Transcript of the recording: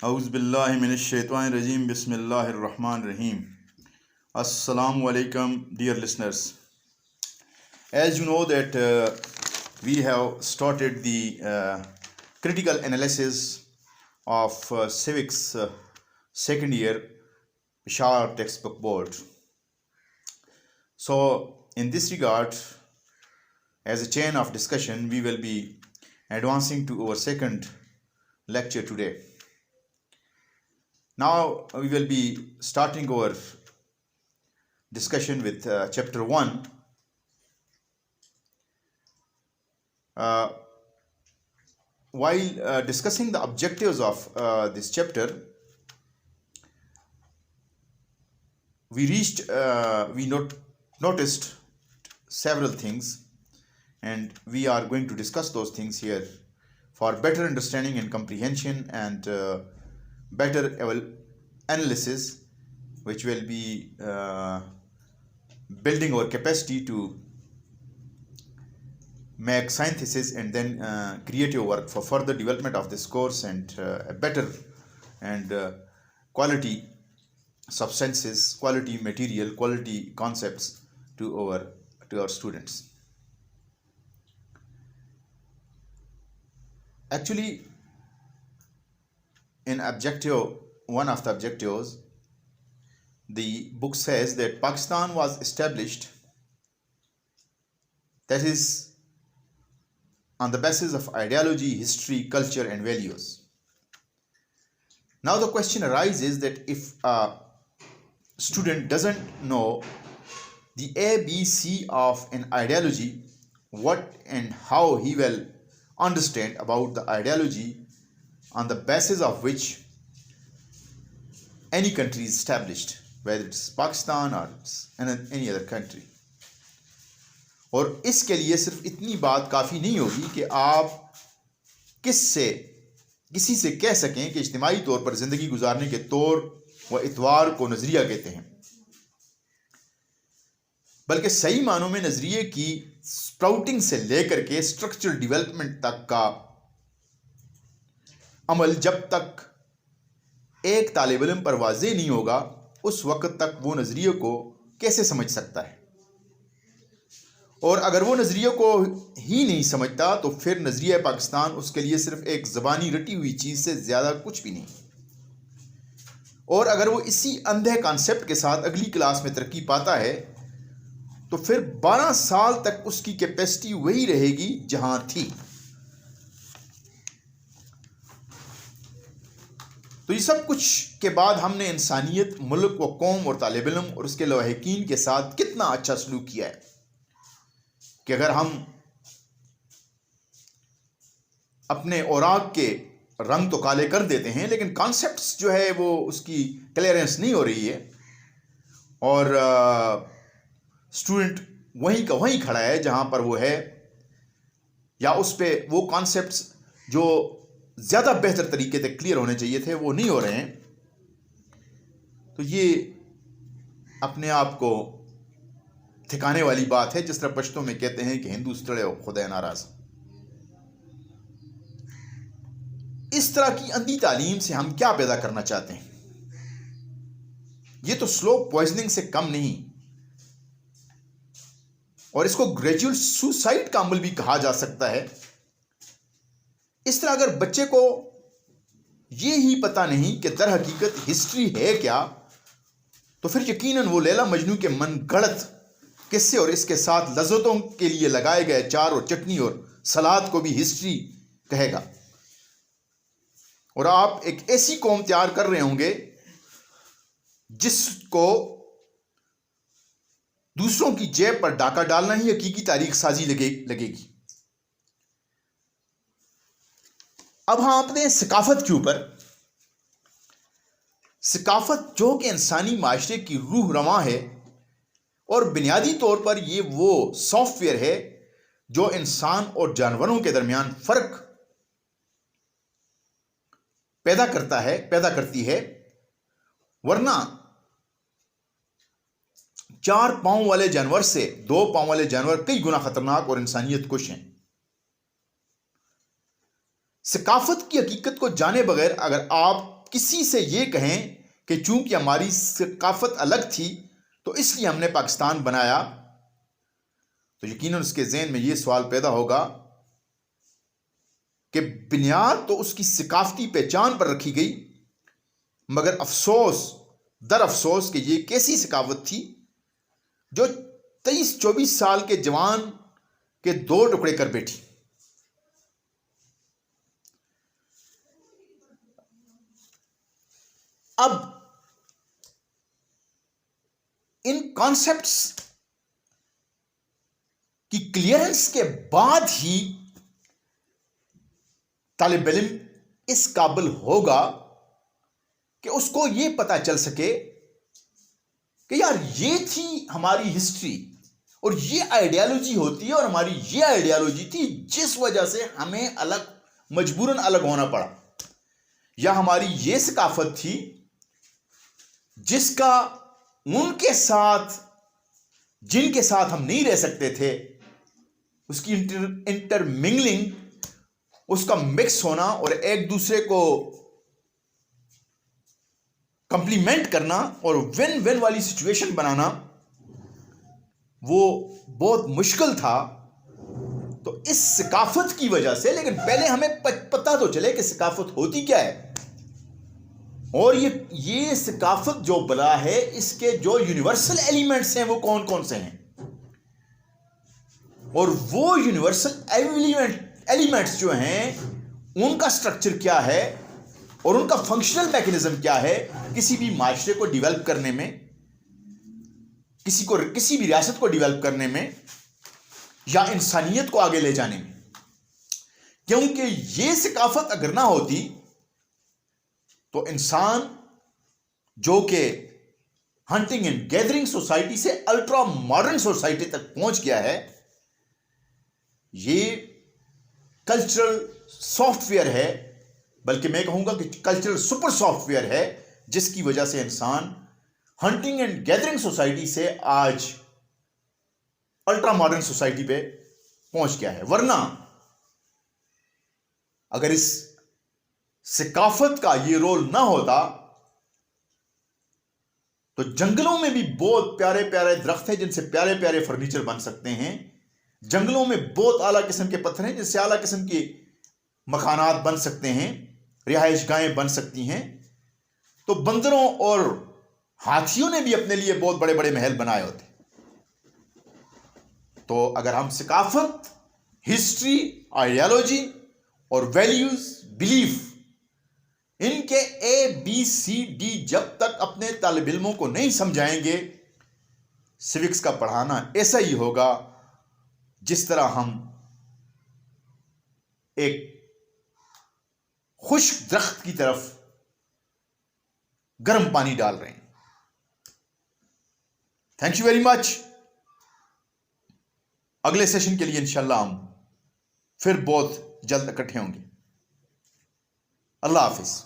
اعوذ باللہ من الشیطان الرجیم بسم اللہ الرحمن الرحیم. Assalamu alaikum, dear listeners. As you know that we have started the critical analysis of civics second year Peshawar textbook board. So in this regard, as a chain of discussion, we will be advancing to our second lecture today. Now we will be starting our discussion with chapter 1. While discussing the objectives of this chapter, we noticed several things, and we are going to discuss those things here for better understanding and comprehension and better analysis, which will be building our capacity to make synthesis and then creative work for further development of this course and a better and quality substances, quality material, quality concepts to our students. Actually, in one of the objectives, the book says that Pakistan was established, that is, on the basis of ideology, history, culture, and values. Now the question arises that if a student doesn't know the ABC of an ideology, what and how he will understand about the ideology on the basis of which any country is established, whether it's Pakistan or any other country. اور اس کے لیے صرف اتنی بات کافی نہیں ہوگی کہ آپ کسی سے کہہ سکیں کہ اجتماعی طور پر زندگی گزارنے کے طور و اطوار کو نظریہ کہتے ہیں، بلکہ صحیح معنوں میں نظریے کی اسپراؤٹنگ سے لے کر کے اسٹرکچرل ڈیولپمنٹ تک کا عمل جب تک ایک طالب علم پر واضح نہیں ہوگا، اس وقت تک وہ نظریے کو کیسے سمجھ سکتا ہے؟ اور اگر وہ نظریے کو ہی نہیں سمجھتا تو پھر نظریہ پاکستان اس کے لیے صرف ایک زبانی رٹی ہوئی چیز سے زیادہ کچھ بھی نہیں. اور اگر وہ اسی اندھے کانسیپٹ کے ساتھ اگلی کلاس میں ترقی پاتا ہے تو پھر 12 سال تک اس کی کیپیسٹی وہی رہے گی جہاں تھی. تو یہ سب کچھ کے بعد ہم نے انسانیت، ملک و قوم اور طالب علم اور اس کے لواحقین کے ساتھ کتنا اچھا سلوک کیا ہے کہ اگر ہم اپنے اوراق کے رنگ تو کالے کر دیتے ہیں لیکن کانسیپٹس جو ہے وہ اس کی کلیئرنس نہیں ہو رہی ہے، اور اسٹوڈنٹ وہیں کا وہیں کھڑا ہے جہاں پر وہ ہے، یا اس پہ وہ کانسیپٹس جو زیادہ بہتر طریقے سے کلیئر ہونے چاہیے تھے وہ نہیں ہو رہے ہیں، تو یہ اپنے آپ کو تھکانے والی بات ہے. جس طرح پشتوں میں کہتے ہیں کہ ہندو سڑے ہو خدا ناراض. اس طرح کی اندھی تعلیم سے ہم کیا پیدا کرنا چاہتے ہیں؟ یہ تو سلو پوائزننگ سے کم نہیں، اور اس کو گریجویٹ سوسائڈ کا عمل بھی کہا جا سکتا ہے. اس طرح اگر بچے کو یہ ہی پتہ نہیں کہ در حقیقت ہسٹری ہے کیا، تو پھر یقیناً وہ لیلا مجنو کے من گھڑت قصے اور اس کے ساتھ لذتوں کے لیے لگائے گئے چار اور چٹنی اور سلاد کو بھی ہسٹری کہے گا. اور آپ ایک ایسی قوم تیار کر رہے ہوں گے جس کو دوسروں کی جیب پر ڈاکہ ڈالنا ہی حقیقی تاریخ سازی لگے گی. اب ہم اپنے ثقافت کے اوپر، ثقافت جو کہ انسانی معاشرے کی روح رواں ہے، اور بنیادی طور پر یہ وہ سافٹ ویئر ہے جو انسان اور جانوروں کے درمیان فرق پیدا کرتی ہے. ورنہ 4 پاؤں والے جانور سے 2 پاؤں والے جانور کئی گنا خطرناک اور انسانیت کش ہیں. ثقافت کی حقیقت کو جانے بغیر اگر آپ کسی سے یہ کہیں کہ چونکہ ہماری ثقافت الگ تھی تو اس لیے ہم نے پاکستان بنایا، تو یقیناً اس کے ذہن میں یہ سوال پیدا ہوگا کہ بنیاد تو اس کی ثقافتی پہچان پر رکھی گئی، مگر افسوس در افسوس کہ یہ کیسی ثقافت تھی جو 23-24 سال کے جوان کے 2 ٹکڑے کر بیٹھی۔ اب ان کانسیپٹس کی کلیئرنس کے بعد ہی طالب علم اس قابل ہوگا کہ اس کو یہ پتا چل سکے کہ یار یہ تھی ہماری ہسٹری اور یہ آئیڈیالوجی ہوتی ہے، اور ہماری یہ آئیڈیالوجی تھی جس وجہ سے ہمیں مجبوراً الگ ہونا پڑا، یا ہماری یہ ثقافت تھی جس کا ان کے ساتھ جن کے ساتھ ہم نہیں رہ سکتے تھے اس کی انٹرمنگلنگ، اس کا مکس ہونا اور ایک دوسرے کو کمپلیمنٹ کرنا اور ون ون والی سچویشن بنانا وہ بہت مشکل تھا۔ تو اس ثقافت کی وجہ سے، لیکن پہلے ہمیں پتہ تو چلے کہ ثقافت ہوتی کیا ہے، اور یہ ثقافت جو بلا ہے اس کے جو یونیورسل ایلیمنٹس ہیں وہ کون کون سے ہیں، اور وہ یونیورسل ایلیمنٹس جو ہیں ان کا سٹرکچر کیا ہے اور ان کا فنکشنل میکینزم کیا ہے کسی بھی معاشرے کو ڈیولپ کرنے میں، کسی بھی ریاست کو ڈیولپ کرنے میں یا انسانیت کو آگے لے جانے میں۔ کیونکہ یہ ثقافت اگر نہ ہوتی تو انسان جو کہ ہنٹنگ اینڈ گیدرنگ سوسائٹی سے الٹرا ماڈرن سوسائٹی تک پہنچ گیا ہے، یہ کلچرل سافٹ ویئر ہے، بلکہ میں کہوں گا کہ کلچرل سپر سافٹ ویئر ہے، جس کی وجہ سے انسان ہنٹنگ اینڈ گیدرنگ سوسائٹی سے آج الٹرا ماڈرن سوسائٹی پہ پہنچ گیا ہے۔ ورنہ اگر اس ثقافت کا یہ رول نہ ہوتا تو جنگلوں میں بھی بہت پیارے پیارے درخت ہیں جن سے پیارے پیارے فرنیچر بن سکتے ہیں، جنگلوں میں بہت اعلیٰ قسم کے پتھر ہیں جن سے اعلیٰ قسم کے مکانات بن سکتے ہیں، رہائش گاہیں بن سکتی ہیں۔ تو بندروں اور ہاتھیوں نے بھی اپنے لیے بہت بڑے بڑے محل بنائے ہوتے۔ تو اگر ہم ثقافت، ہسٹری، آئیڈیالوجی اور ویلیوز، بلیف، ان کے ABCD جب تک اپنے طالب علموں کو نہیں سمجھائیں گے، سیوکس کا پڑھانا ایسا ہی ہوگا جس طرح ہم ایک خشک درخت کی طرف گرم پانی ڈال رہے ہیں۔ Thank you very much. اگلے سیشن کے لیے انشاءاللہ ہم پھر بہت جلد اکٹھے ہوں گے۔ اللہ حافظ۔